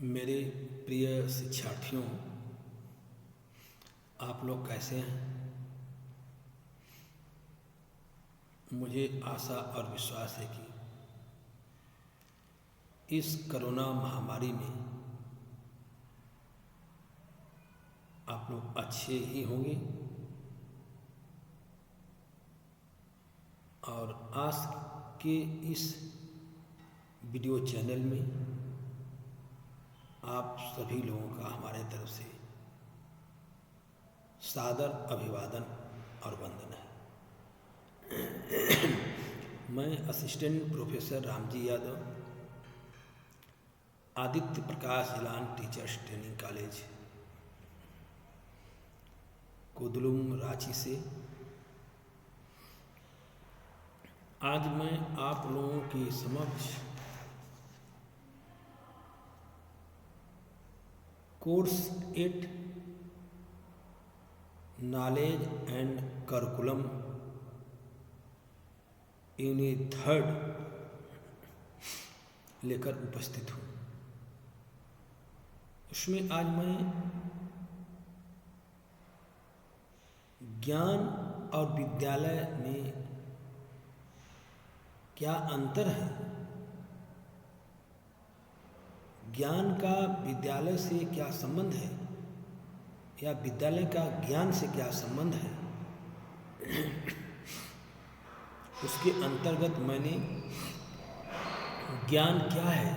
मेरे प्रिय शिक्षार्थियों, आप लोग कैसे हैं? मुझे आशा और विश्वास है कि इस कोरोना महामारी में आप लोग अच्छे ही होंगे और आज के इस वीडियो चैनल में आप सभी लोगों का हमारे तरफ से सादर अभिवादन और वंदन है। मैं असिस्टेंट प्रोफेसर रामजी यादव, आदित्य प्रकाश जिलान टीचर्स ट्रेनिंग कॉलेज कोदलुम रांची से आज मैं आप लोगों के समक्ष course 8 knowledge and curriculum unit 3 लेकर उपस्थित हूँ। उसमें आज मैं ज्ञान और विद्यालय में क्या अंतर है, ज्ञान का विद्यालय से क्या संबंध है या विद्यालय का ज्ञान से क्या संबंध है, उसके अंतर्गत मैंने ज्ञान क्या है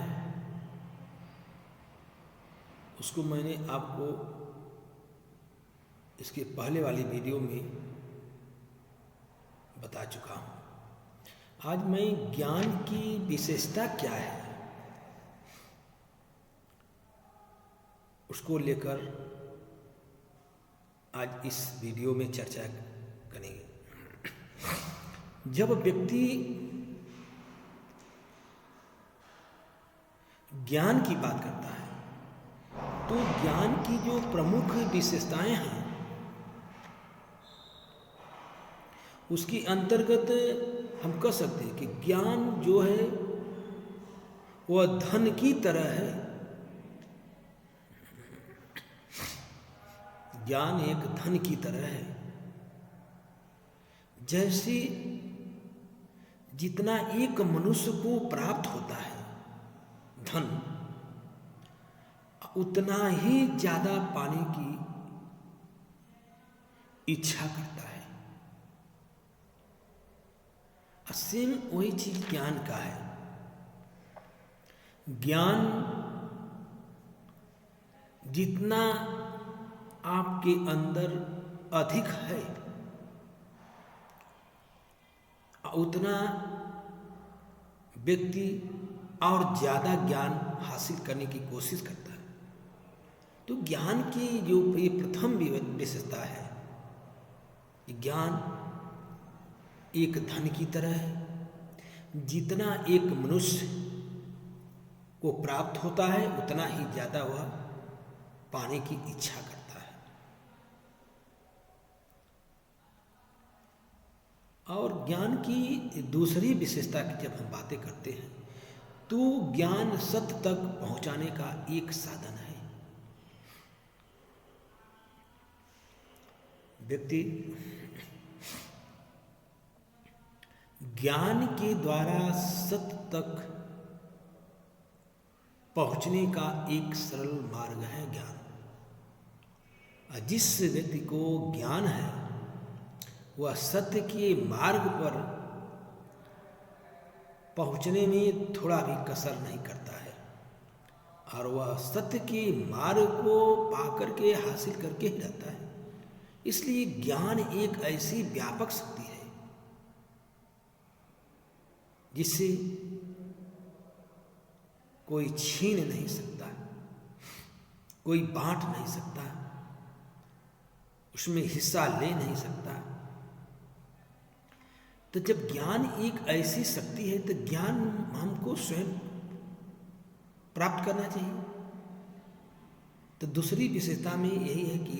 उसको मैंने आपको इसके पहले वाली वीडियो में बता चुका हूँ। आज मैं ज्ञान की विशेषता क्या है उसको लेकर आज इस वीडियो में चर्चा करेंगे। जब व्यक्ति ज्ञान की बात करता है तो ज्ञान की जो प्रमुख विशेषताएं हैं उसके अंतर्गत हम कह सकते हैं कि ज्ञान जो है वह धन की तरह है। ज्ञान एक धन की तरह है। जैसे जितना एक मनुष्य को प्राप्त होता है धन, उतना ही ज्यादा पाने की इच्छा करता है। सेम वही चीज ज्ञान का है। ज्ञान जितना आपके अंदर अधिक है उतना व्यक्ति और ज्यादा ज्ञान हासिल करने की कोशिश करता है। तो ज्ञान की जो ये प्रथम विशेषता है, ज्ञान एक धन की तरह है। जितना एक मनुष्य को प्राप्त होता है उतना ही ज्यादा वह पाने की इच्छा करता है। और ज्ञान की दूसरी विशेषता की जब हम बातें करते हैं तो ज्ञान सत्य तक पहुंचाने का एक साधन है। व्यक्ति ज्ञान के द्वारा सत्य तक पहुंचने का एक सरल मार्ग है ज्ञान। जिस व्यक्ति को ज्ञान है वह सत्य के मार्ग पर पहुंचने में थोड़ा भी कसर नहीं करता है और वह सत्य के मार्ग को पाकर के हासिल करके ही रहता है। इसलिए ज्ञान एक ऐसी व्यापक शक्ति है जिससे कोई छीन नहीं सकता, कोई बांट नहीं सकता, उसमें हिस्सा ले नहीं सकता। तो जब ज्ञान एक ऐसी शक्ति है तो ज्ञान हमको स्वयं प्राप्त करना चाहिए। तो दूसरी विशेषता में यही है कि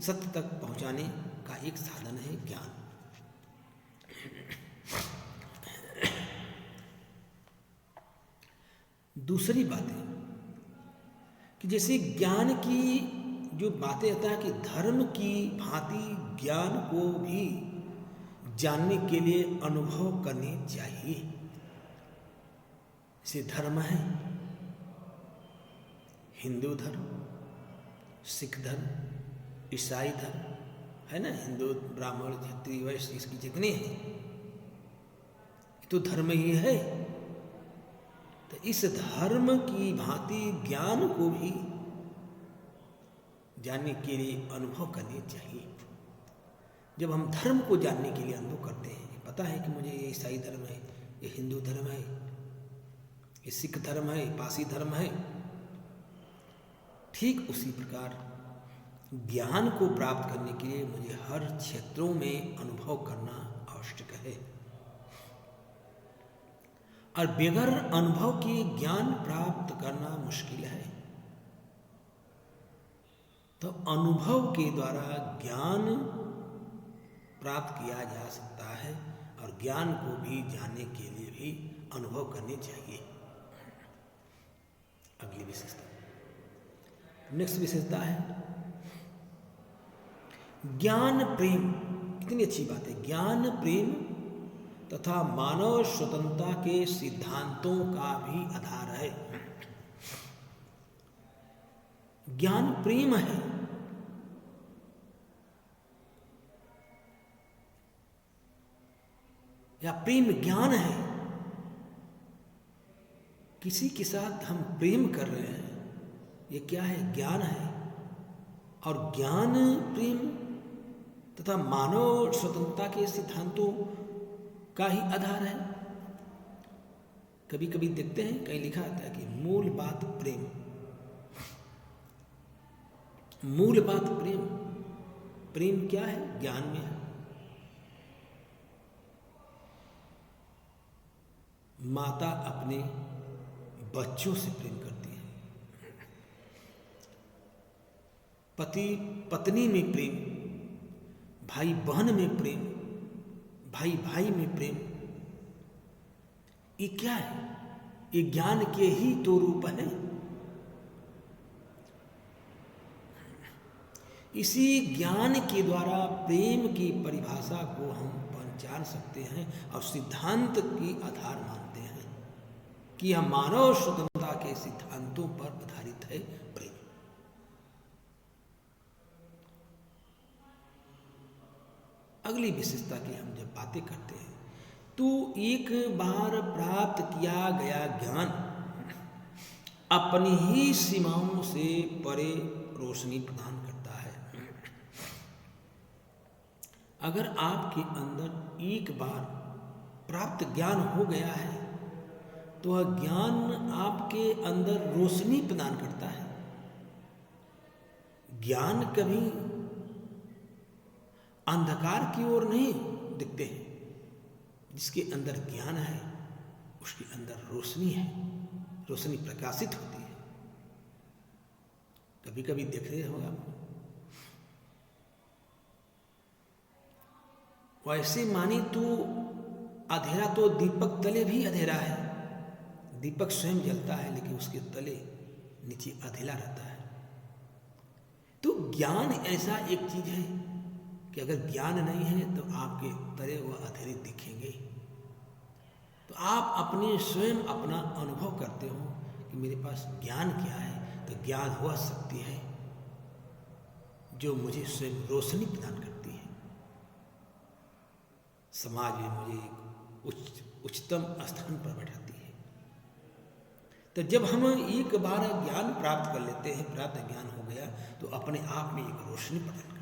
सत्य तक पहुंचाने का एक साधन है ज्ञान। दूसरी बात है कि जैसे ज्ञान की जो बातें आता है कि धर्म की भांति ज्ञान को भी जानने के लिए अनुभव करने चाहिए। जैसे धर्म है, हिंदू धर्म, सिख धर्म, ईसाई धर्म है ना, हिंदू ब्राह्मण क्षत्रिय वैश्य इसकी जितने हैं ये तो धर्म ही है। तो इस धर्म की भांति ज्ञान को भी जानने के लिए अनुभव करने चाहिए। जब हम धर्म को जानने के लिए अनुभव करते हैं, पता है कि मुझे ये ईसाई धर्म है, ये हिंदू धर्म है, ये सिख धर्म है, पारसी धर्म है, ठीक उसी प्रकार ज्ञान को प्राप्त करने के लिए मुझे हर क्षेत्रों में अनुभव करना आवश्यक है। और बगैर अनुभव के ज्ञान प्राप्त करना मुश्किल है। तो अनुभव के द्वारा ज्ञान प्राप्त किया जा सकता है और ज्ञान को भी जानने के लिए भी अनुभव करने चाहिए। अगली विशेषता, नेक्स्ट विशेषता है ज्ञान प्रेम। कितनी अच्छी बात है। ज्ञान प्रेम तथा मानव स्वतंत्रता के सिद्धांतों का भी आधार है। ज्ञान प्रेम है। या प्रेम ज्ञान है। किसी के साथ हम प्रेम कर रहे हैं, ये क्या है? ज्ञान है। और ज्ञान प्रेम तथा मानव स्वतंत्रता के सिद्धांतों का ही आधार है। कभी कभी देखते हैं कहीं लिखा आता है कि मूल बात प्रेम, मूल बात प्रेम। प्रेम क्या है? ज्ञान में है। माता अपने बच्चों से प्रेम करती है, पति पत्नी में प्रेम, भाई बहन में प्रेम, भाई भाई में प्रेम। ये क्या है? ये ज्ञान के ही तो रूप है। इसी ज्ञान के द्वारा प्रेम की परिभाषा को हम पहचान सकते हैं और सिद्धांत की आधार मानते हैं कि यह मानव स्वतंत्रता के सिद्धांतों पर आधारित है प्रेम। अगली विशेषता की हम जब बातें करते हैं तो एक बार प्राप्त किया गया ज्ञान अपनी ही सीमाओं से परे रोशनी प्रदान करता है। अगर आपके अंदर एक बार प्राप्त ज्ञान हो गया है तो वह ज्ञान आपके अंदर रोशनी प्रदान करता है। ज्ञान कभी अंधकार की ओर नहीं दिखते हैं। जिसके अंदर ज्ञान है उसके अंदर रोशनी है, रोशनी प्रकाशित होती है। कभी कभी देख रहे होगा, वैसे मानी तो अंधेरा तो दीपक तले भी अंधेरा है। दीपक स्वयं जलता है लेकिन उसके तले नीचे अंधेरा रहता है। तो ज्ञान ऐसा एक चीज है कि अगर ज्ञान नहीं है तो आपके तले वह अंधेरे दिखेंगे। तो आप अपने स्वयं अपना अनुभव करते हो कि मेरे पास ज्ञान क्या है। तो ज्ञान वह शक्ति है जो मुझे स्वयं रोशनी प्रदान करती है, समाज में मुझे एक उच्चतम स्थान पर बैठाती है। तो जब हम एक बार ज्ञान प्राप्त कर लेते हैं, प्राप्त ज्ञान हो गया तो अपने आप में एक रोशनी प्रदान करता है।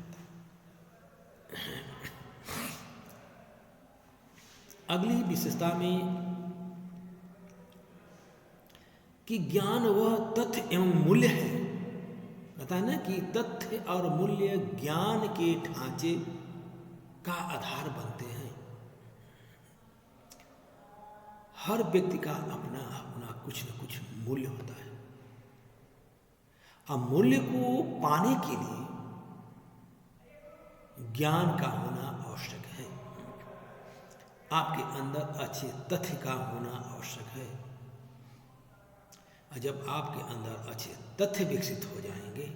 अगली विशेषता में कि ज्ञान वह तथ्य एवं मूल्य है। पता है ना कि तथ्य और मूल्य ज्ञान के ढांचे का आधार बनते हैं। हर व्यक्ति का अपना अपना कुछ न कुछ मूल्य होता है। अब मूल्य को पाने के लिए ज्ञान का होना आवश्यक है। आपके अंदर अच्छे तथ्य का होना आवश्यक है। और जब आपके अंदर अच्छे तथ्य विकसित हो जाएंगे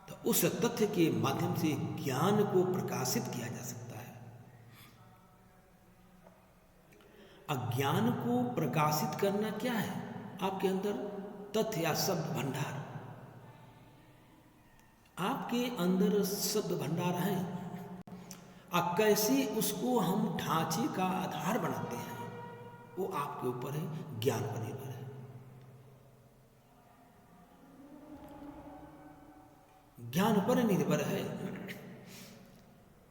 तो उस तथ्य के माध्यम से ज्ञान को प्रकाशित किया जा सकता है। अज्ञान को प्रकाशित करना क्या है? आपके अंदर तथ्य या शब्द भंडार, आपके अंदर शब्द भंडार है, अब कैसे उसको हम ढांचे का आधार बनाते हैं वो आपके ऊपर है, ज्ञान पर निर्भर है। ज्ञान पर निर्भर है।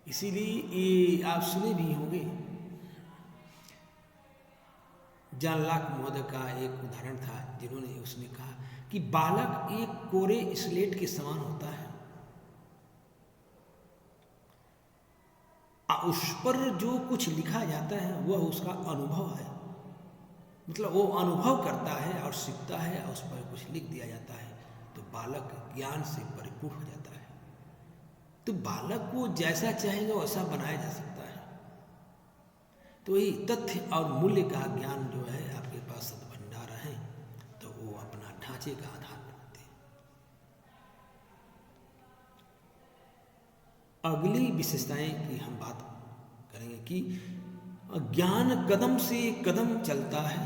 इसीलिए ये आप सुने भी होंगे, जॉन लॉक महोदय का एक उदाहरण था जिन्होंने उसने कहा कि बालक एक कोरे स्लेट के समान होता है, उस पर जो कुछ लिखा जाता है वह उसका अनुभव है। मतलब वो अनुभव करता है और सीखता है और उस पर कुछ लिख दिया जाता है तो बालक ज्ञान से परिपूर्ण हो जाता है। तो बालक को जैसा चाहेगा वैसा बनाया जा सकता है। तो ये तथ्य और मूल्य का ज्ञान जो है आपके पास सद्भंडार है तो वो अपना ढांचे का आधार बनाते हैं। अगली विशेषताएं की हम बात करेंगे कि ज्ञान कदम से कदम चलता है।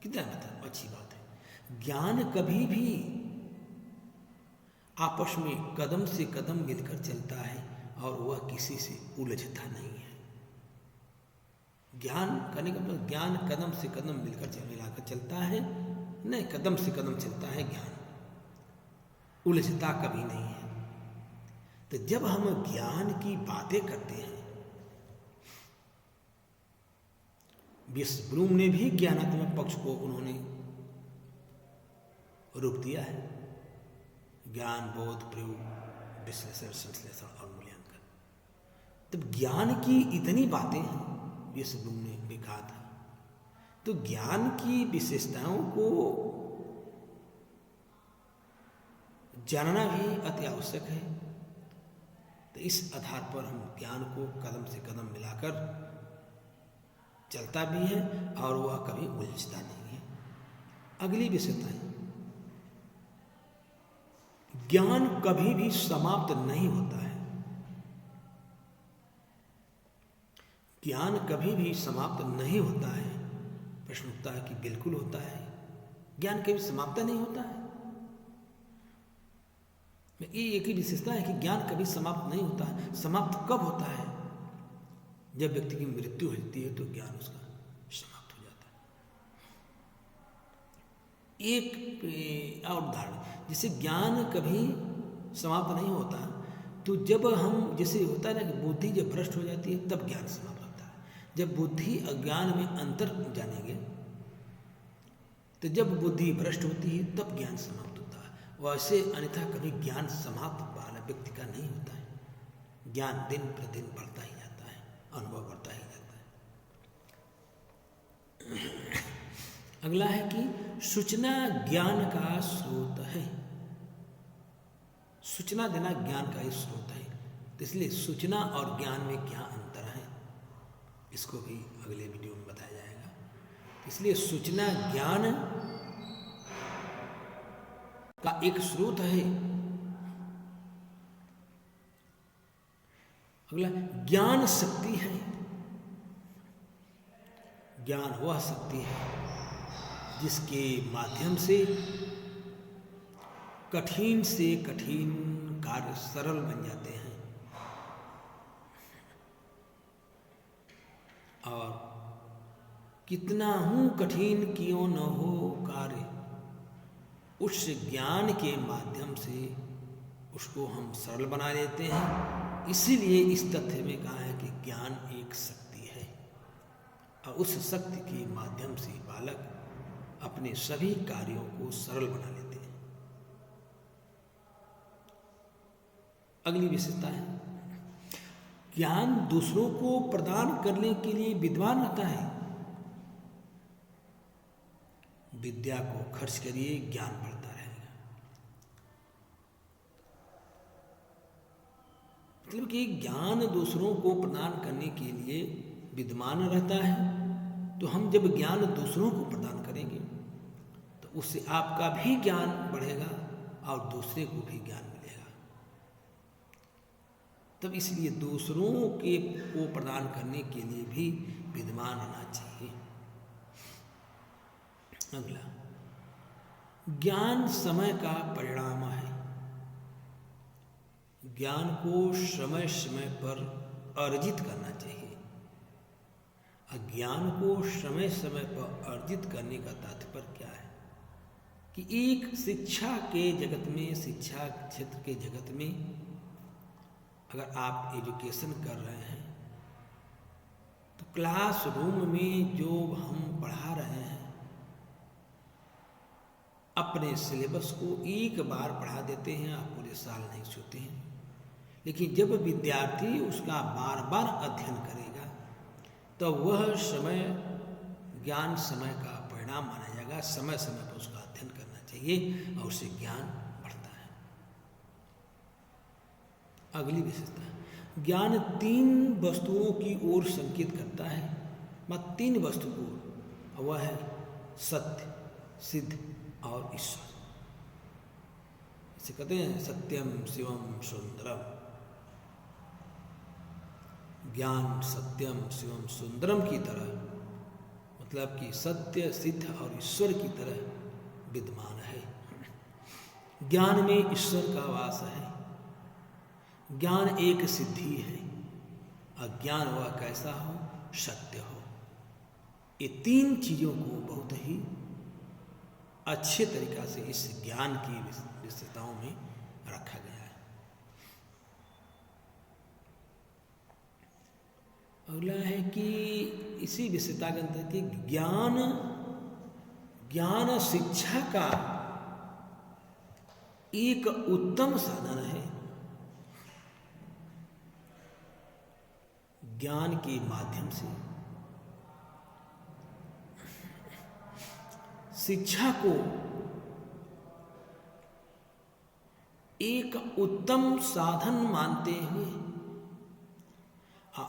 कितना मतलब अच्छी बात है। ज्ञान कभी भी आपस में कदम से कदम मिलकर चलता है और वह किसी से उलझता नहीं है। ज्ञान करने का मतलब ज्ञान कदम से कदम मिलाकर चलता है, नहीं कदम से कदम चलता है ज्ञान, उलझता कभी नहीं है। तो जब हम ज्ञान की बातें करते हैं, ब्लूम ने भी ज्ञानात्मक पक्ष को उन्होंने रूप दिया है, ज्ञान, बोध, प्रयोग, विश्लेषण, संश्लेषण और मूल्यांकन। तब ज्ञान की इतनी बातें हैं, ब्लूम ने भी कहा था। तो ज्ञान की विशेषताओं को जानना भी अति आवश्यक है। तो इस आधार पर हम ज्ञान को कदम से कदम मिलाकर चलता भी है और वह कभी उलझता नहीं है। अगली विशेषता है, ज्ञान कभी भी समाप्त नहीं होता है। ज्ञान कभी भी समाप्त नहीं होता है। प्रश्न उठता है कि बिल्कुल होता है, ज्ञान कभी समाप्त नहीं होता है। ये एक ही विशेषता है कि ज्ञान कभी समाप्त नहीं होता है। समाप्त कब होता है? जब व्यक्ति की मृत्यु होती है तो ज्ञान उसका समाप्त हो जाता है। एक और उदाहरण, जैसे ज्ञान कभी समाप्त नहीं होता तो जब हम, जैसे होता है ना कि बुद्धि जब भ्रष्ट हो जाती है तब ज्ञान समाप्त होता है। जब बुद्धि अज्ञान में अंतर जानेंगे तो जब बुद्धि भ्रष्ट होती है तब ज्ञान समाप्त होता है। वैसे अन्यथा कभी ज्ञान समाप्त वाला व्यक्ति का नहीं होता है। ज्ञान दिन प्रतिदिन बढ़ता ही जाता है, अनुभव बढ़ता ही जाता है। अगला है कि सूचना ज्ञान का स्रोत है। सूचना देना ज्ञान का ही स्रोत है। तो इसलिए सूचना और ज्ञान में क्या अंतर है इसको भी अगले वीडियो में बताया जाएगा। इसलिए सूचना ज्ञान का एक स्रोत है। अगला, ज्ञान शक्ति है। ज्ञान वह शक्ति है जिसके माध्यम से कठिन से कठिन कार्य सरल बन जाते हैं और कितना हूं कठिन क्यों न हो कार्य, उस ज्ञान के माध्यम से उसको हम सरल बना देते हैं। इसीलिए इस तथ्य में कहा है कि ज्ञान एक शक्ति है और उस शक्ति के माध्यम से बालक अपने सभी कार्यों को सरल बना लेते हैं। अगली विशेषता है, ज्ञान दूसरों को प्रदान करने के लिए विद्वान रहता है। विद्या को खर्च करिए, ज्ञान बढ़ता रहेगा। मतलब कि ज्ञान दूसरों को प्रदान करने के लिए विद्वान रहता है तो हम जब ज्ञान दूसरों को प्रदान करेंगे तो उससे आपका भी ज्ञान बढ़ेगा और दूसरे को भी ज्ञान मिलेगा। तब इसलिए दूसरों के को प्रदान करने के लिए भी विद्वान होना चाहिए। अगला, ज्ञान समय का परिणाम है। ज्ञान को समय समय पर अर्जित करना चाहिए। अज्ञान को समय समय पर अर्जित करने का तात्पर्य क्या है कि एक शिक्षा के जगत में, शिक्षा क्षेत्र के जगत में अगर आप एजुकेशन कर रहे हैं तो क्लासरूम में जो हम पढ़ा रहे हैं अपने सिलेबस को एक बार पढ़ा देते हैं, आप पूरे साल नहीं छूते हैं। लेकिन जब विद्यार्थी उसका बार बार अध्ययन करेगा तो वह समय, ज्ञान समय का परिणाम माना जाएगा। समय समय पर उसका अध्ययन करना चाहिए और उससे ज्ञान बढ़ता है। अगली विशेषता, ज्ञान 3 वस्तुओं की ओर संकेत करता है। मत 3 वस्तु को, वह है सत्य, सिद्ध और ईश्वर। इसे कहते हैं सत्यम शिवम सुंदरम। ज्ञान सत्यम शिवम सुंदरम की तरह, मतलब कि सत्य, सिद्ध और ईश्वर की तरह विद्यमान है। ज्ञान में ईश्वर का वास है। ज्ञान एक सिद्धि है। अज्ञान वह कैसा हो? सत्य हो। ये 3 चीजों को बहुत ही अच्छे तरीका से इस ज्ञान की विशेषताओं में रखा गया है। अगला है कि इसी विशेषता के अंदर कि ज्ञान शिक्षा का एक उत्तम साधन है। ज्ञान के माध्यम से शिक्षा को एक उत्तम साधन मानते हुए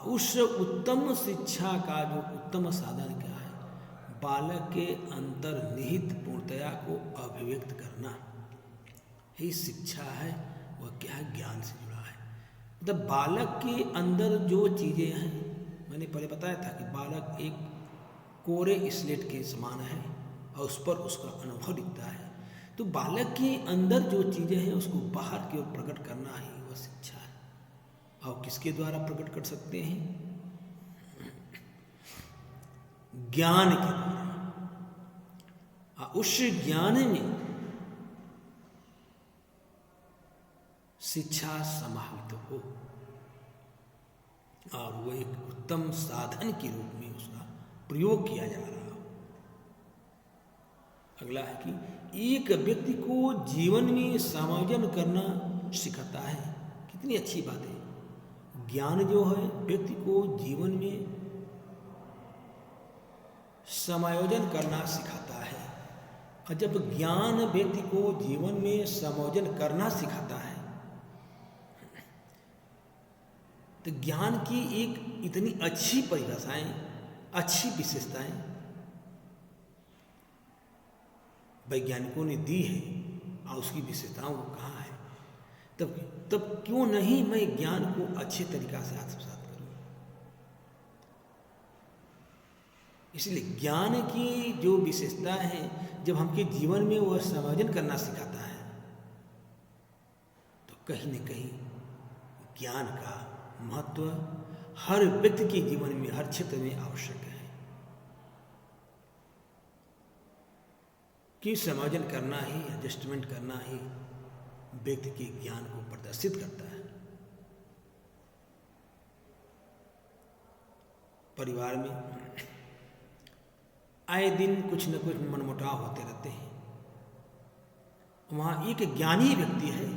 उस उत्तम शिक्षा का जो उत्तम साधन क्या है? बालक के अंतर्निहित पूर्णतया को अभिव्यक्त करना ही शिक्षा है। वह क्या है? ज्ञान से जुड़ा है। मतलब बालक के अंदर जो चीजें हैं, मैंने पहले बताया था कि बालक एक कोरे स्लेट के समान है और उस पर उसका अनुभव दिखता है। तो बालक के अंदर जो चीजें हैं उसको बाहर की ओर प्रकट करना ही वह शिक्षा है। और किसके द्वारा प्रकट कर सकते हैं? ज्ञान के द्वारा। उस ज्ञान में शिक्षा समाहित हो और वो एक उत्तम साधन के रूप में उसका प्रयोग किया जा रहा हो। अगला है कि एक व्यक्ति को जीवन में समायोजन करना सिखाता है। कितनी अच्छी बात है। ज्ञान जो है व्यक्ति को जीवन में समायोजन करना सिखाता है। और जब ज्ञान व्यक्ति को जीवन में समायोजन करना सिखाता है तो ज्ञान की एक इतनी अच्छी परिभाषाएं, अच्छी विशेषताएं वैज्ञानिकों ने दी है और उसकी विशेषताओं को कहा है। तब क्यों नहीं मैं ज्ञान को अच्छे तरीका से आत्मसात करूं? इसलिए ज्ञान की जो विशेषता है, जब हमके जीवन में वह समायोजन करना सिखाता है तो कहीं न कहीं ज्ञान का महत्व हर व्यक्ति के जीवन में, हर क्षेत्र में आवश्यक है। कि समायोजन करना ही, एडजस्टमेंट करना ही व्यक्ति के ज्ञान को प्रदर्शित करता है। परिवार में आए दिन कुछ न कुछ मनमुटाव होते रहते हैं। वहां एक ज्ञानी व्यक्ति है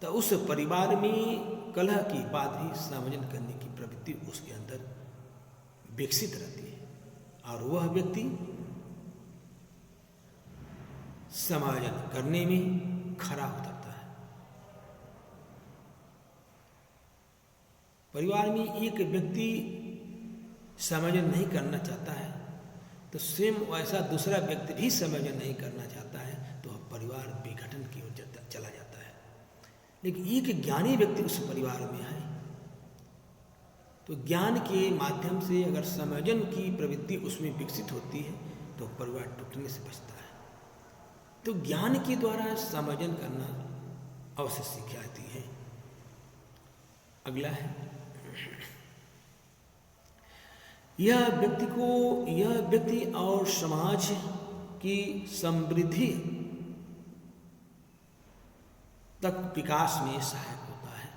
तो उस परिवार में कलह के बाद भी समायोजन करने की प्रवृत्ति उसके अंदर विकसित रहती है और वह व्यक्ति समायोजन करने में खरा उतरता है। परिवार में एक व्यक्ति समायोजन नहीं करना चाहता है तो स्वयं ऐसा दूसरा व्यक्ति भी समायोजन नहीं करना चाहता है तो परिवार विघटन की ओर चला जाता है। लेकिन एक ज्ञानी व्यक्ति उस परिवार में है तो ज्ञान के माध्यम से अगर समायोजन की प्रवृत्ति उसमें विकसित होती है तो परिवार टूटने से बचता है। तो ज्ञान के द्वारा समायोजन करना अवश्य सीख जाती है। अगला है, यह व्यक्ति और समाज की समृद्धि तक विकास में सहायक होता है।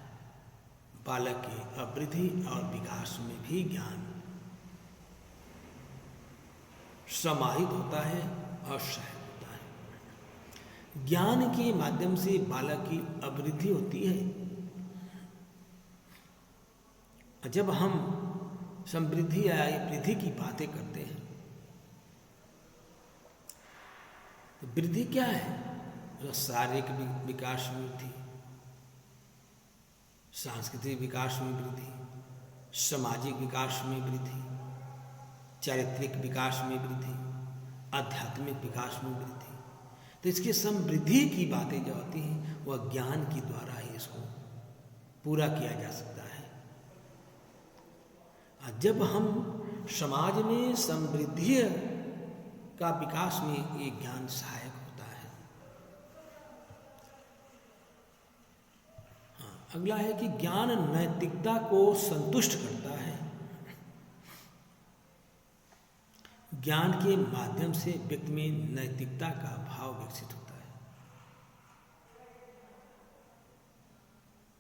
बालक की अवृद्धि और विकास में भी ज्ञान समाहित होता है और सहायक होता है। ज्ञान के माध्यम से बालक की अवृद्धि होती है। जब हम समृद्धि या वृद्धि की बातें करते हैं तो वृद्धि क्या है? शारीरिक विकास में वृद्धि, सांस्कृतिक विकास में वृद्धि, सामाजिक विकास में वृद्धि, चारित्रिक विकास में वृद्धि, आध्यात्मिक विकास में वृद्धि। तो इसकी समृद्धि की बातें जो होती हैं वह ज्ञान के द्वारा ही इसको पूरा किया जा सकता है। जब हम समाज में समृद्धि का विकास में ये ज्ञान सहायक होता है। अगला है कि ज्ञान नैतिकता को संतुष्ट करता है। ज्ञान के माध्यम से व्यक्ति में नैतिकता का भाव विकसित होता है।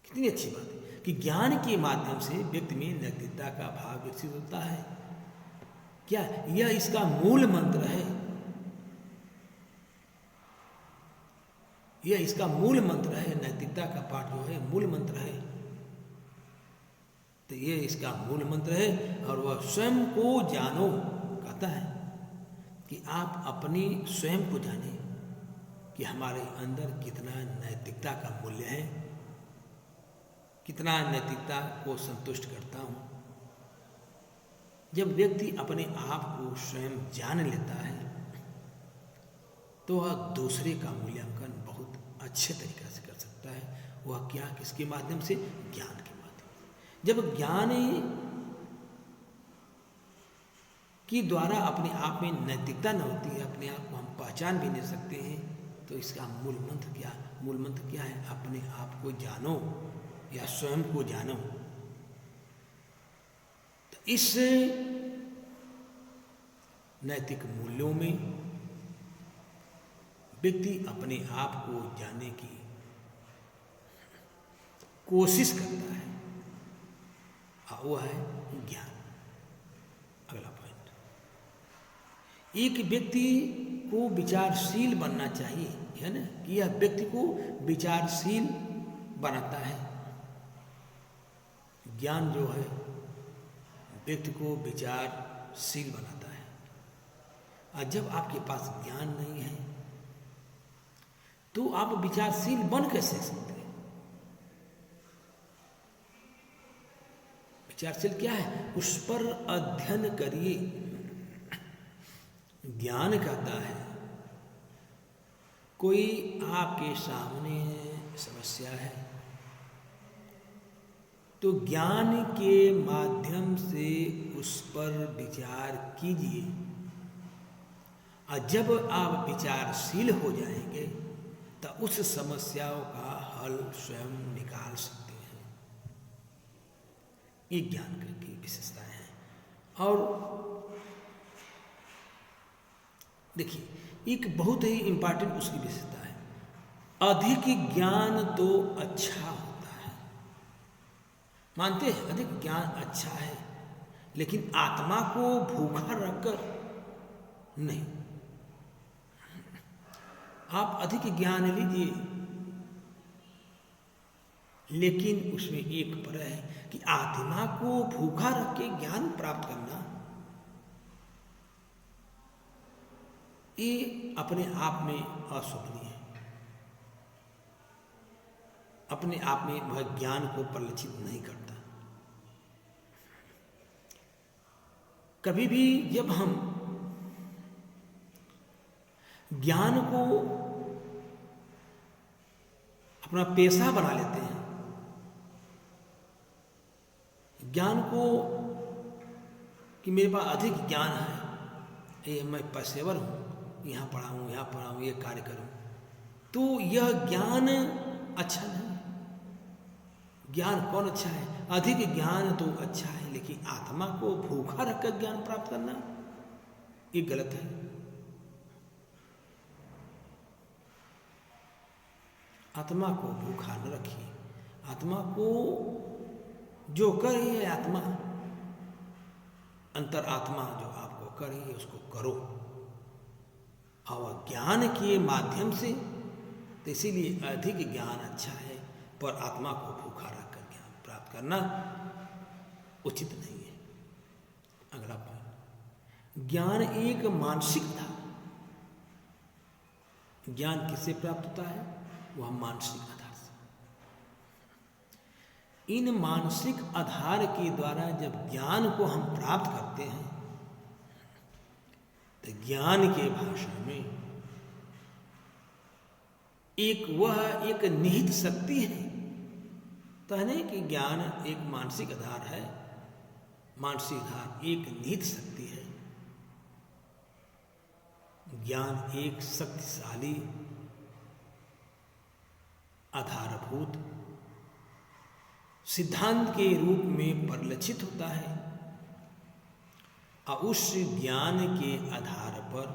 कितनी अच्छी बात है कि ज्ञान के माध्यम से व्यक्ति में नैतिकता का भाव विकसित होता है। क्या यह इसका मूल मंत्र है? यह इसका मूल मंत्र है। नैतिकता का पाठ जो है मूल मंत्र है। तो यह इसका मूल मंत्र है और वह स्वयं को जानो कहता है कि आप अपनी स्वयं को जाने कि हमारे अंदर कितना नैतिकता का मूल्य है, कितना नैतिकता को संतुष्ट करता हूँ। जब व्यक्ति अपने आप को स्वयं जान लेता है तो वह दूसरे का मूल्यांकन बहुत अच्छे तरीके से कर सकता है। वह क्या? किसके माध्यम से? ज्ञान के माध्यम से। जब ज्ञान के द्वारा अपने आप में नैतिकता न होती है, अपने आप को हम पहचान भी नहीं सकते हैं, तो इसका मूल मंत्र क्या? मूल मंत्र क्या है? अपने आप को जानो या स्वयं को जानो। तो इस नैतिक मूल्यों में व्यक्ति अपने आप को जानने की कोशिश करता है और वो है ज्ञान। अगला पॉइंट, एक व्यक्ति को विचारशील बनना चाहिए, है ना, कि यह व्यक्ति को विचारशील बनाता है। ज्ञान जो है व्यक्ति को विचारशील बनाता है। और जब आपके पास ज्ञान नहीं है तो आप विचारशील बन कैसे सकते हैं? विचारशील क्या है? उस पर अध्ययन करिए। ज्ञान कहता है कोई आपके सामने समस्या है तो ज्ञान के माध्यम से उस पर विचार कीजिए। और जब आप विचारशील हो जाएंगे तो उस समस्याओं का हल स्वयं निकाल सकते हैं। ये ज्ञान की विशेषताएं हैं। और देखिए, एक बहुत ही इंपॉर्टेंट उसकी विशेषता है, अधिक ज्ञान तो अच्छा होता है। मानते हैं अधिक ज्ञान अच्छा है, लेकिन आत्मा को भूखा रखकर नहीं। आप अधिक ज्ञान लीजिए, लेकिन उसमें एक पर है कि आत्मा को भूखा रख के ज्ञान प्राप्त करना, ये अपने आप में अशोभनीय है। अपने आप में वह ज्ञान को परिलक्षित नहीं करता। कभी भी जब हम ज्ञान को अपना पेशा बना लेते हैं, ज्ञान को कि मेरे पास अधिक ज्ञान है, ये मैं पेशेवर हूँ, यहाँ पढ़ाऊँ, ये कार्य करूँ, तो यह ज्ञान अच्छा नहीं। ज्ञान कौन अच्छा है? अधिक ज्ञान तो अच्छा है, लेकिन आत्मा को भूखा रखकर ज्ञान प्राप्त करना ये गलत है। आत्मा को भूखा न रखिए। आत्मा को जो कर रही है आत्मा, अंतर आत्मा जो आपको कर रही है उसको करो। और ज्ञान के माध्यम से, तो इसीलिए अधिक ज्ञान अच्छा है, पर आत्मा को भूखा रखकर ज्ञान प्राप्त करना उचित नहीं है। अगला पॉइंट, ज्ञान एक मानसिक था। ज्ञान किससे प्राप्त होता है? वह मानसिक आधार से। इन मानसिक आधार के द्वारा जब ज्ञान को हम प्राप्त करते हैं, तो ज्ञान के भाषा में एक निहित शक्ति है। कहने कि ज्ञान एक मानसिक आधार है, मानसिक आधार एक निहित शक्ति है। ज्ञान एक शक्तिशाली आधारभूत सिद्धांत के रूप में परिलक्षित होता है, और उस ज्ञान के आधार पर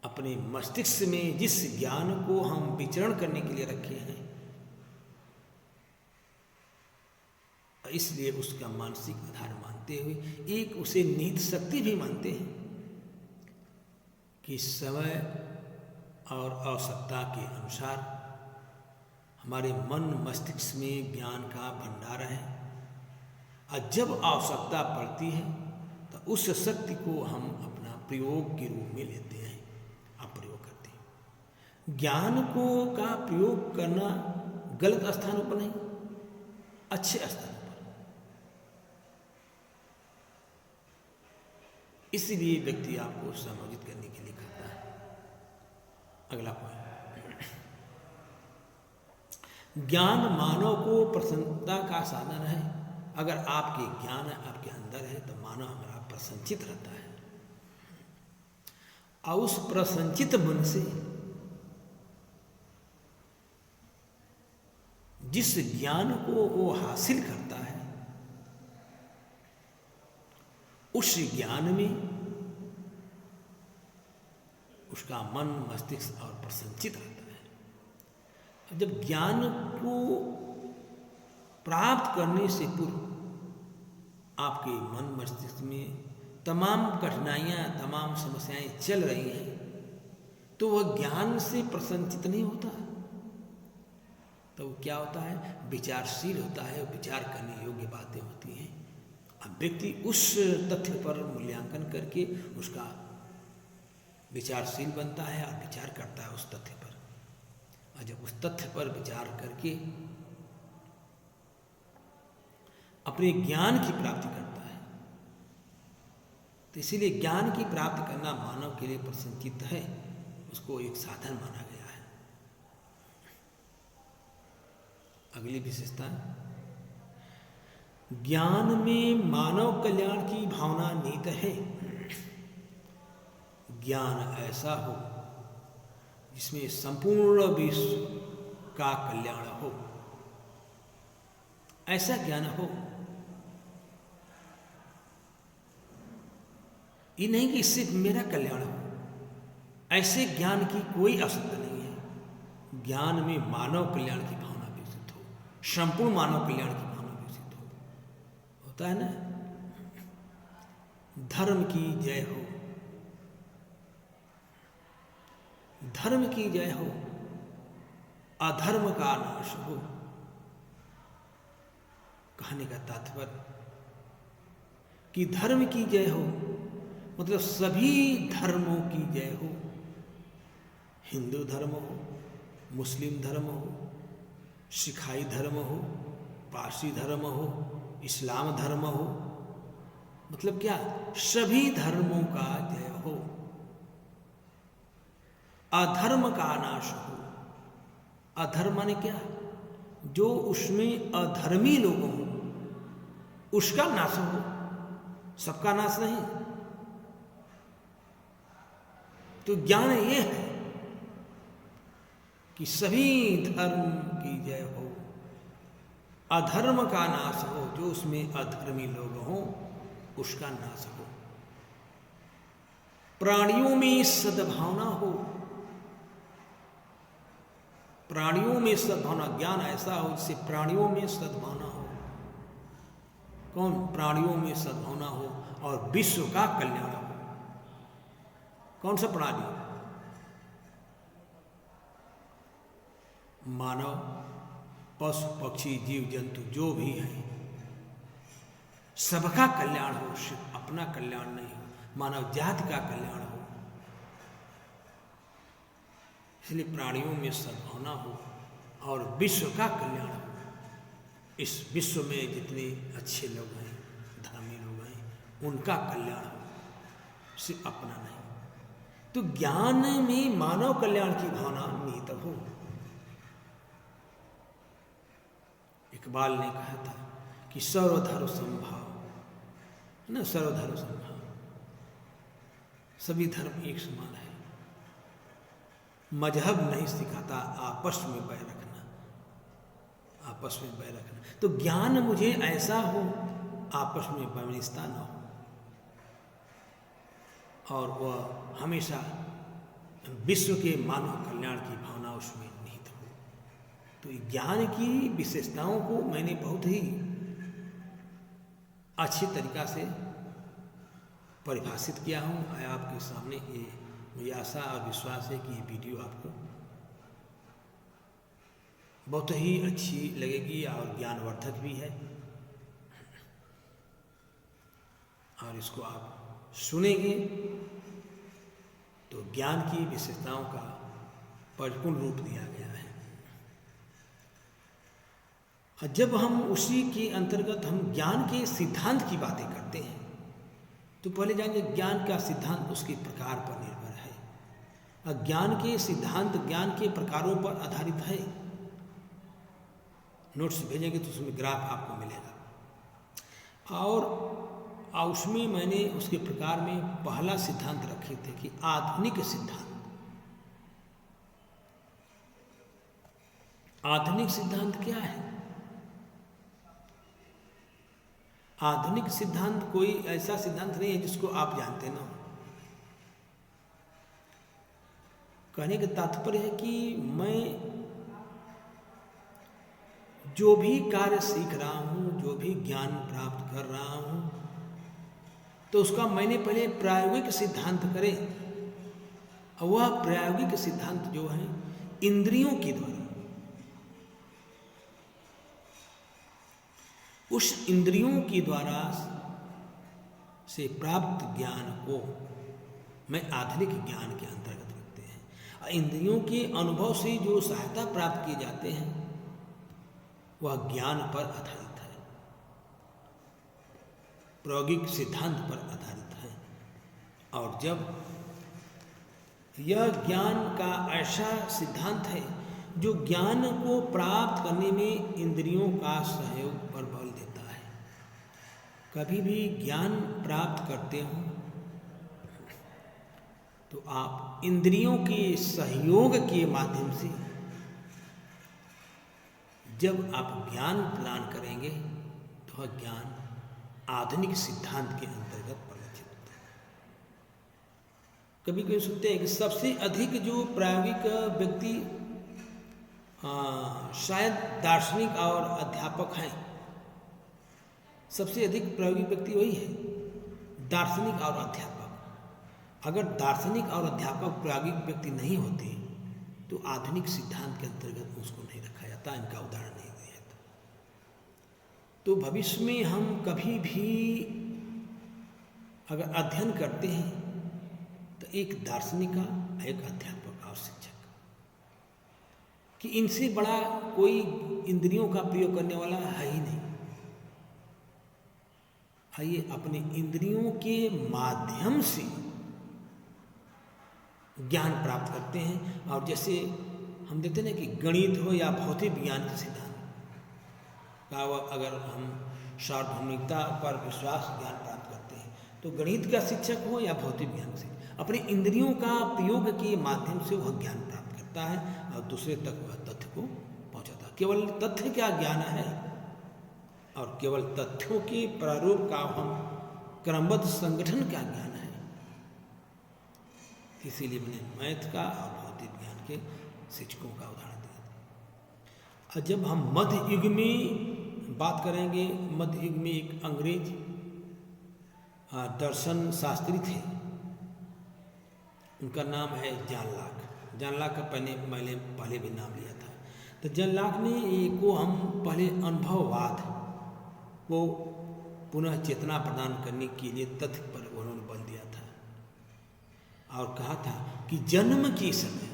अपने मस्तिष्क में जिस ज्ञान को हम विचरण करने के लिए रखे हैं, इसलिए उसका मानसिक आधार मानते हुए एक उसे निहित शक्ति भी मानते हैं कि समय और आवश्यकता के अनुसार हमारे मन मस्तिष्क में ज्ञान का भंडार है, और जब आवश्यकता पड़ती है तो उस शक्ति को हम अपना प्रयोग के रूप में लेते हैं और प्रयोग करते हैं। ज्ञान को का प्रयोग करना गलत स्थानों पर नहीं, अच्छे स्थानों पर। इसलिए व्यक्ति आपको समायोजित करने के लिए करता है। अगला पॉइंट, ज्ञान मानव को प्रसन्नता का साधन है। अगर आपके ज्ञान आपके अंदर है तो मानव हमारा प्रसन्नचित रहता है, और उस प्रसन्नचित मन से जिस ज्ञान को वो हासिल करता है, उस ज्ञान में उसका मन मस्तिष्क और प्रसन्नचित रहता है। जब ज्ञान को प्राप्त करने से पूर्व आपके मन मस्तिष्क में तमाम कठिनाइयाँ, तमाम समस्याएं चल रही हैं, तो वह ज्ञान से प्रसन्नचित नहीं होता। तो क्या होता है? विचारशील होता है, विचार करने योग्य बातें होती हैं। अब व्यक्ति उस तथ्य पर मूल्यांकन करके उसका विचारशील बनता है और विचार करता है उस तथ्य पर, और जब उस तथ्य पर विचार करके अपने ज्ञान की प्राप्ति करता है, तो इसीलिए ज्ञान की प्राप्ति करना मानव के लिए प्रसन्नचित है, उसको एक साधन माना गया है। अगली विशेषता, ज्ञान में मानव कल्याण की भावना निहित है। ज्ञान ऐसा हो जिसमें संपूर्ण विश्व का कल्याण हो, ऐसा ज्ञान हो। ये नहीं कि सिर्फ मेरा कल्याण हो, ऐसे ज्ञान की कोई आवश्यकता नहीं है। ज्ञान में मानव कल्याण की भावना विकसित हो, संपूर्ण मानव कल्याण की भावना विकसित हो। होता है ना, धर्म की जय हो, धर्म की जय हो, अधर्म का नाश हो। कहने का तात्पर्य कि धर्म की जय हो मतलब सभी धर्मों की जय हो। हिंदू धर्म हो, मुस्लिम धर्म हो, सिखाई धर्म हो, पारसी धर्म हो, इस्लाम धर्म हो, मतलब क्या? सभी धर्मों का जय हो, अधर्म का नाश हो। अधर्म माने क्या? जो उसमें अधर्मी लोग हों उसका नाश हो, सबका नाश नहीं। तो ज्ञान ये है कि सभी धर्म की जय हो, अधर्म का नाश हो, जो उसमें अधर्मी लोग हों उसका नाश हो, प्राणियों में सद्भावना हो, प्राणियों में सद्भावना, ज्ञान ऐसा हो जिससे प्राणियों में सद्भावना हो। कौन? प्राणियों में सद्भावना हो और विश्व का कल्याण हो। कौन सा प्राणी? मानव, पशु पक्षी जीव जंतु जो भी हैं, सबका कल्याण हो, सिर्फ अपना कल्याण नहीं हो, मानव जाति का कल्याण हो। इसलिए प्राणियों में सद्भावना हो और विश्व का कल्याण हो। इस विश्व में जितने अच्छे लोग हैं, धर्मी लोग हैं, उनका कल्याण हो, सिर्फ अपना नहीं। तो ज्ञान में मानव कल्याण की भावना निहित हो। इकबाल ने कहा था कि सर्वधर्म समभाव, ना, सर्वधर्म समभाव, सभी धर्म एक समान है। मजहब नहीं सिखाता आपस में बैर रखना, आपस में बैर रखना। तो ज्ञान मुझे ऐसा हो आपस में वैमनस्यता न हो और वह हमेशा विश्व के मानव कल्याण की भावना उसमें निहित हो। तो ज्ञान की विशेषताओं को मैंने बहुत ही अच्छी तरीका से परिभाषित किया हूँ। मैं आपके सामने ये, मुझे आशा और विश्वास है कि ये वीडियो आपको बहुत ही अच्छी लगेगी और ज्ञानवर्धक भी है, और इसको आप सुनेंगे तो ज्ञान की विशेषताओं का परिपूर्ण रूप दिया गया है। और जब हम उसी के अंतर्गत हम ज्ञान के सिद्धांत की बातें करते हैं तो पहले जानिए ज्ञान का सिद्धांत उसके प्रकार पर निर्भर है। और ज्ञान के सिद्धांत ज्ञान के प्रकारों पर आधारित है। नोट्स भेजेंगे तो उसमें ग्राफ आपको मिलेगा। और उसमें मैंने उसके प्रकार में पहला सिद्धांत रखे थे कि आधुनिक सिद्धांत। आधुनिक सिद्धांत क्या है? आधुनिक सिद्धांत कोई ऐसा सिद्धांत नहीं है जिसको आप जानते ना हो। कहने का तात्पर्य है कि मैं जो भी कार्य सीख रहा हूँ, जो भी ज्ञान प्राप्त कर रहा हूँ, तो उसका मैंने पहले प्रायोगिक सिद्धांत करें। और वह प्रायोगिक सिद्धांत जो है इंद्रियों के द्वारा, उस इंद्रियों के द्वारा से प्राप्त ज्ञान को मैं आधुनिक ज्ञान के अंतर्गत रखते हैं। इंद्रियों के अनुभव से जो सहायता प्राप्त किए जाते हैं वह ज्ञान पर आधारित है, प्रायोगिक सिद्धांत पर आधारित है। और जब यह ज्ञान का ऐसा सिद्धांत है जो ज्ञान को प्राप्त करने में इंद्रियों का सहयोग पर बल देता है। कभी भी ज्ञान प्राप्त करते हो तो आप इंद्रियों के सहयोग के माध्यम से जब आप ज्ञान प्रदान करेंगे तो वह ज्ञान आधुनिक सिद्धांत के अंतर्गत परिलक्षित होता है। कभी कभी सुनते हैं कि सबसे अधिक जो प्रायोगिक व्यक्ति शायद दार्शनिक और अध्यापक हैं। सबसे अधिक प्रायोगिक व्यक्ति वही है, दार्शनिक और अध्यापक। अगर दार्शनिक और अध्यापक प्रायोगिक व्यक्ति नहीं होते तो आधुनिक सिद्धांत के अंतर्गत उसको नहीं रखा जाता, इनका उदाहरण नहीं दिया जाता। तो भविष्य में हम कभी भी अगर अध्ययन करते हैं तो एक दार्शनिक का, एक अध्यापक और शिक्षक, कि इनसे बड़ा कोई इंद्रियों का प्रयोग करने वाला है ही नहीं। आइए अपने इंद्रियों के माध्यम से ज्ञान प्राप्त करते हैं। और जैसे हम देखते हैं ना कि गणित हो या भौतिक विज्ञान के सिद्धांत का, अगर हम सार्वभौमिकता पर विश्वास ज्ञान प्राप्त करते हैं तो गणित का शिक्षक हो या भौतिक विज्ञान से अपने इंद्रियों का प्रयोग के माध्यम से वह ज्ञान प्राप्त करता है और दूसरे तक वह तथ्य को पहुंचाता है। केवल तथ्य क्या ज्ञान है और केवल तथ्यों के प्रारूप का हम क्रमबद्ध संगठन क्या ज्ञान है। इसीलिए मैंने मैथ का और भौतिक विज्ञान के शिक्षकों का उदाहरण दिया। और जब हम मध्य युग में बात करेंगे, मध्य युग में एक अंग्रेज दर्शन शास्त्री थे, उनका नाम है जॉन लॉक। जॉन लॉक का पहले भी नाम लिया था। तो जॉन लॉक ने को हम पहले अनुभववाद को पुनः चेतना प्रदान करने के लिए तथ्य पर उन्होंने बल दिया था और कहा था कि जन्म के समय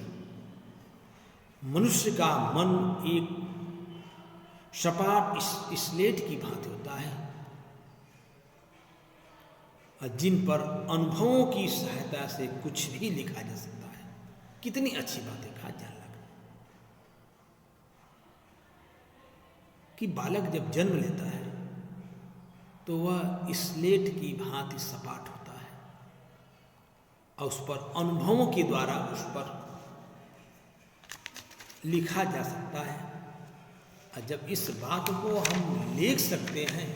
मनुष्य का मन एक सपाट स्लेट की भांति होता है जिन पर अनुभवों की सहायता से कुछ भी लिखा जा सकता है। कितनी अच्छी बातें कहा जॉन लॉक कि बालक जब जन्म लेता है तो वह स्लेट की भांति सपाट होता है और उस पर अनुभवों के द्वारा उस पर लिखा जा सकता है। और जब इस बात को हम लिख सकते हैं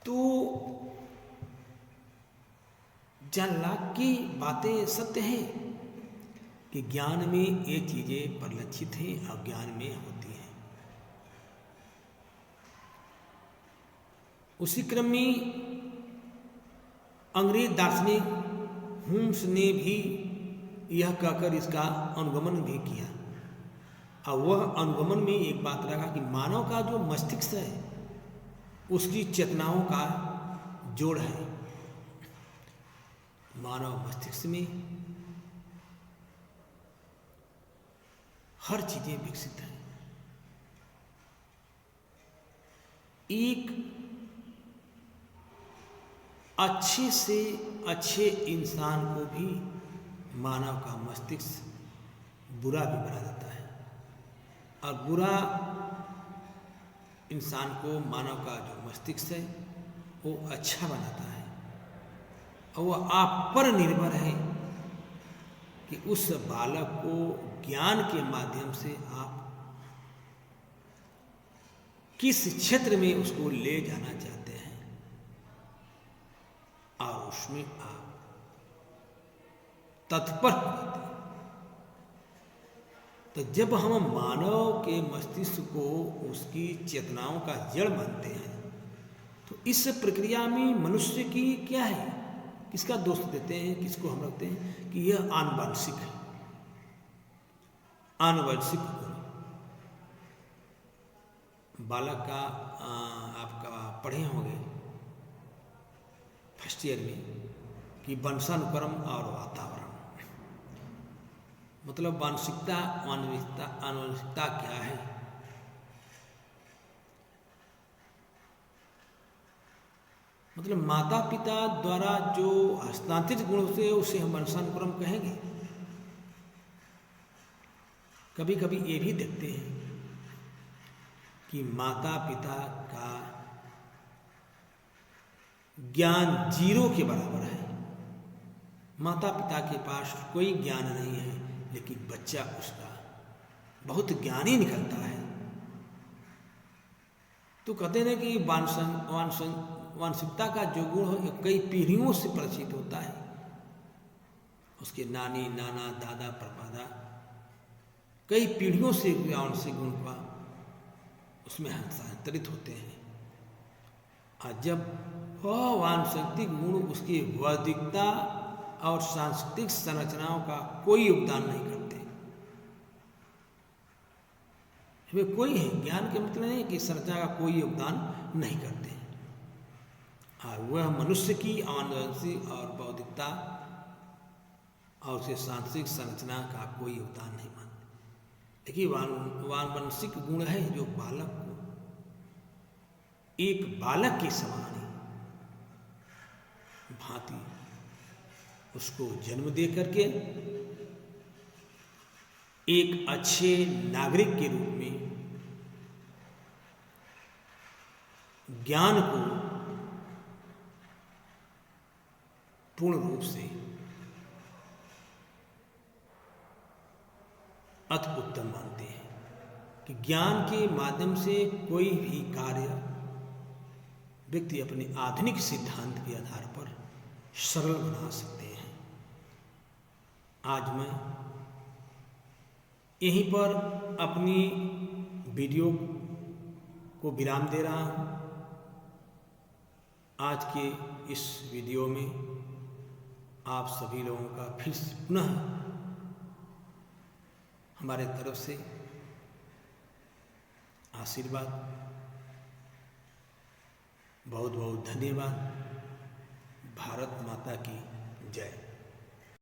तो जॉन लॉक की बातें सत्य हैं कि ज्ञान में ये चीजें परिलक्षित हैं और ज्ञान में होती हैं। उसी क्रम में अंग्रेज दार्शनिक हुम्स ने भी यह कहकर इसका अनुगमन भी किया और वह अनुगमन में एक बात रखा कि मानव का जो मस्तिष्क है उसकी चेतनाओं का जोड़ है। मानव मस्तिष्क में हर चीजें विकसित हैं। एक अच्छे से अच्छे इंसान को भी मानव का मस्तिष्क बुरा भी बना देता है और बुरा इंसान को मानव का जो मस्तिष्क है वो अच्छा बनाता है और वह आप पर निर्भर है कि उस बालक को ज्ञान के माध्यम से आप किस क्षेत्र में उसको ले जाना चाहते हैं और उसमें आप तत्पर हो जाते हैं। तो जब हम मानव के मस्तिष्क को उसकी चेतनाओं का जड़ मानते हैं तो इस प्रक्रिया में मनुष्य की क्या है, किसका दोष देते हैं, किसको हम रखते हैं कि यह आनुवंशिक है। आनुवंशिक बालक का आपका पढ़े होंगे फर्स्ट ईयर में कि वंशानुक्रम और वातावरण, मतलब वांशिकता आनुवंशिकता क्या है। मतलब माता पिता द्वारा जो हस्तांतरित गुण होते हैं उसे हम वंशानुक्रम कहेंगे। कभी कभी ये भी देखते हैं कि माता पिता का ज्ञान 0 के बराबर है। माता पिता के पास कोई ज्ञान नहीं है लेकिन बच्चा उसका बहुत ज्ञानी निकलता है। तो कहते हैं कि वांशिकता का जो गुण हो कई पीढ़ियों से परिचित होता है। उसके नानी नाना दादा परदादा कई पीढ़ियों से वांशिक गुण का उसमें हस्तांतरित होते हैं। और जब वह वांशिक गुण उसकी वैदिकता और सांस्कृतिक संरचनाओं का कोई योगदान नहीं करते, वे कोई है ज्ञान के मतलब नहीं कि संरचना का कोई योगदान नहीं करते हैं। और वह मनुष्य की आनुवंशिक और बौद्धिकता और उसे सांस्कृतिक संरचना का कोई योगदान नहीं मानते। देखिए वानवंशिक गुण है जो बालक को एक बालक के समान भांति उसको जन्म दे करके एक अच्छे नागरिक के रूप में ज्ञान को पूर्ण रूप से अति उत्तम मानते हैं कि ज्ञान के माध्यम से कोई भी कार्य व्यक्ति अपने आधुनिक सिद्धांत के आधार पर सरल बना सकते हैं। आज मैं यहीं पर अपनी वीडियो को विराम दे रहा हूं। आज के इस वीडियो में आप सभी लोगों का फिर से पुनः हमारे तरफ से आशीर्वाद, बहुत बहुत धन्यवाद। भारत माता की